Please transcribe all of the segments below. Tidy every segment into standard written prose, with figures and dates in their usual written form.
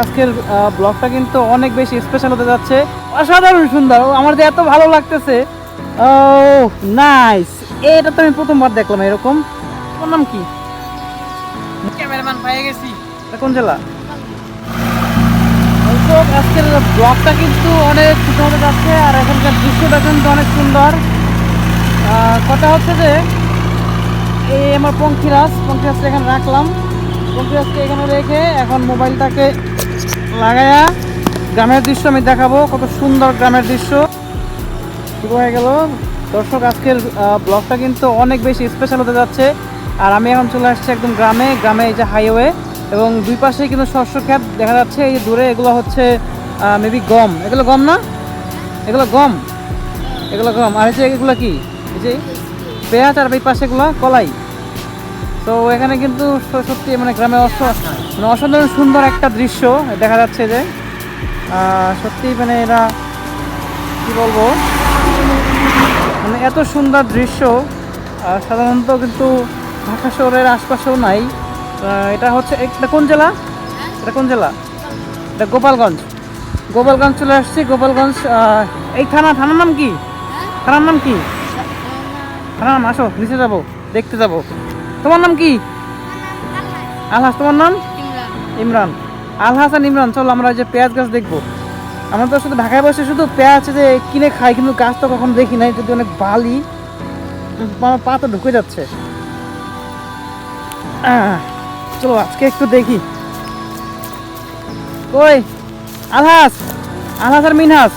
আজকের ব্লগটা কিন্তু অনেক বেশি স্পেশাল হতে যাচ্ছে, অসাধারণ সুন্দর, আমার যে এত ভালো লাগতেছে। ও নাইস, এটা তো আমি প্রথমবার দেখলাম এরকম। তোমার নাম কি? ক্যামেরাম্যান পেয়ে গেছি। এটা কোন জেলা? আজকের ব্লগটা কিন্তু অনেক সুন্দর হতে যাচ্ছে, আর এখানকার দৃশ্যটা কিন্তু অনেক সুন্দর। কথা হচ্ছে যে এই আমার পঙ্খিরাজটা এখানে রাখলাম। পঙ্খিরাজকে এখানে রেখে এখন মোবাইলটাকে লাগায়া গ্রামের দৃশ্য আমি দেখাবো, কত সুন্দর গ্রামের দৃশ্য শুরু হয়ে গেল। দর্শক, আজকের ব্লগটা কিন্তু অনেক বেশি স্পেশাল হতে যাচ্ছে, আর আমি এখন চলে আসছি একদম গ্রামে এই যে হাইওয়ে, এবং দুই পাশে কিন্তু শস্য ক্ষেত দেখা যাচ্ছে। এই যে দূরে এগুলো হচ্ছে মেবি গম, এগুলো গম না, এগুলো গম, আর এই যে এগুলো কি, এই যে পেঁয়াজ, আর এই পাশে এগুলো কলাই। তো এখানে কিন্তু সত্যি মানে গ্রামে মানে অসাধারণ সুন্দর একটা দৃশ্য দেখা যাচ্ছে যে সত্যি মানে এরা কি বলবো, মানে এত সুন্দর দৃশ্য সাধারণত কিন্তু ঢাকা শহরের আশপাশেও নাই। এটা হচ্ছে এটা কোন জেলা? এটা গোপালগঞ্জ চলে আসছি। গোপালগঞ্জ এই থানার নাম কি? থানার নাম আসো, নিচে যাবো, দেখতে যাবো। তোমার নাম কি? আলহাস। তোমার নাম? ইমরান। আলহাস আর ইমরান, চলো আমরা যে পেঁয়াজ গাছ দেখবো। আমরা তো শুধু ঢাকায় বসে শুধু পেঁয়াজ যে কিনে খাই, কিন্তু গাছ তো কখনো দেখি নাই, যদি অনেক বালি, আমার পা তো ঢুকে যাচ্ছে। চলো আজকে একটু দেখি। কই আলহাস আর মিনহাস?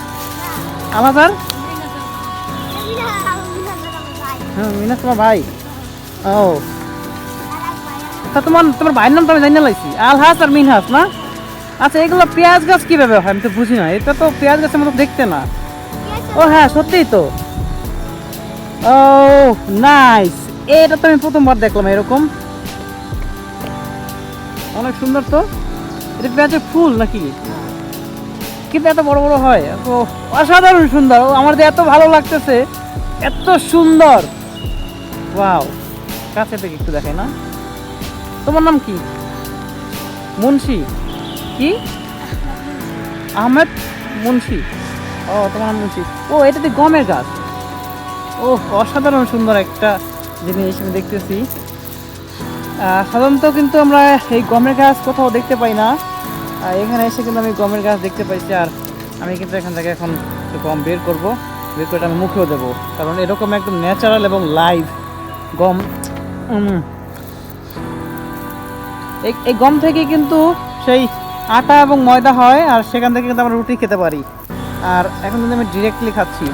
হ্যাঁ, মিনহাস তোমার ভাই। ও তা তোমার ভাইয়ের নাম তো আমি জানি না লাইছি, আলহাস আর মিনহাস না? আচ্ছা, এগুলো পেঁয়াজ গাছ কিভাবে হয় আমি তো বুঝি না, এটা তো পেঁয়াজ গাছের মতো দেখতে না। ও হ্যাঁ, সত্যিই তো। ও নাইস, এটা তো আমি প্রথমবার দেখলাম এরকম, অনেক সুন্দর তো। এটা পেঁয়াজের ফুল নাকি? কিন্তু এত বড় বড় হয়, তো অসাধারণ সুন্দর, আমার যে এত ভালো লাগতেছে, এত সুন্দর। ওয়াও, কাছে থেকে একটু দেখাই না। তোমার নাম কি? মুন্সি? কি আহমেদ মুন্সি? ও, তোমার নাম মুন্সি। ও, এটা তো গমের গাছ। ও, অসাধারণ সুন্দর একটা জিনিস আমি দেখতেছি। সাধারণত কিন্তু আমরা এই গমের গাছ কোথাও দেখতে পাই না, এখানে এসে কিন্তু আমি গমের গাছ দেখতে পাইছি। আর আমি কিন্তু এখান থেকে এখন গম বের করে আমি মুখেও দেবো, কারণ এরকম একদম ন্যাচারাল এবং লাইভ গম। এই গম থেকে কিন্তু সেই আটা এবং ময়দা হয়, আর সেখান থেকে কিন্তু আমরা রুটি খেতে পারি। আর এখন কিন্তু আমি ডিরেক্টলি খাচ্ছি।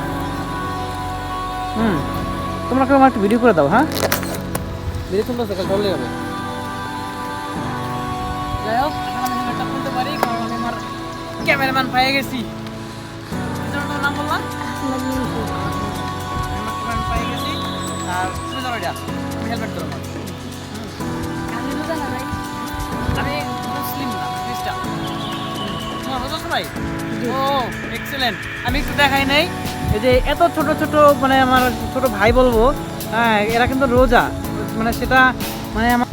তোমরা কেউ আমার একটা ভিডিও করে দাও। হ্যাঁ, ভিডিও তুলতে চলে যাবে। যাই হোক, এখন আমি একটা খুলতে পারি, কারণ আমি আমার ক্যামেরাম্যান পেয়ে গেছি। তোমার নাম বললাম? ক্যামেরাম্যান পেয়ে গেছি। আর তুমি যাও, এটা তুমি হেলমেট করো। আমি মুসলিম না, খ্রিস্টান। তোমার হতো সবাই? ও এক্সেলেন্ট। আমি একটু দেখাই নাই, এই যে এত ছোট ছোট, মানে আমার ছোট ভাই বলবো, হ্যাঁ, এরা কিন্তু রোজা, মানে সেটা মানে আমার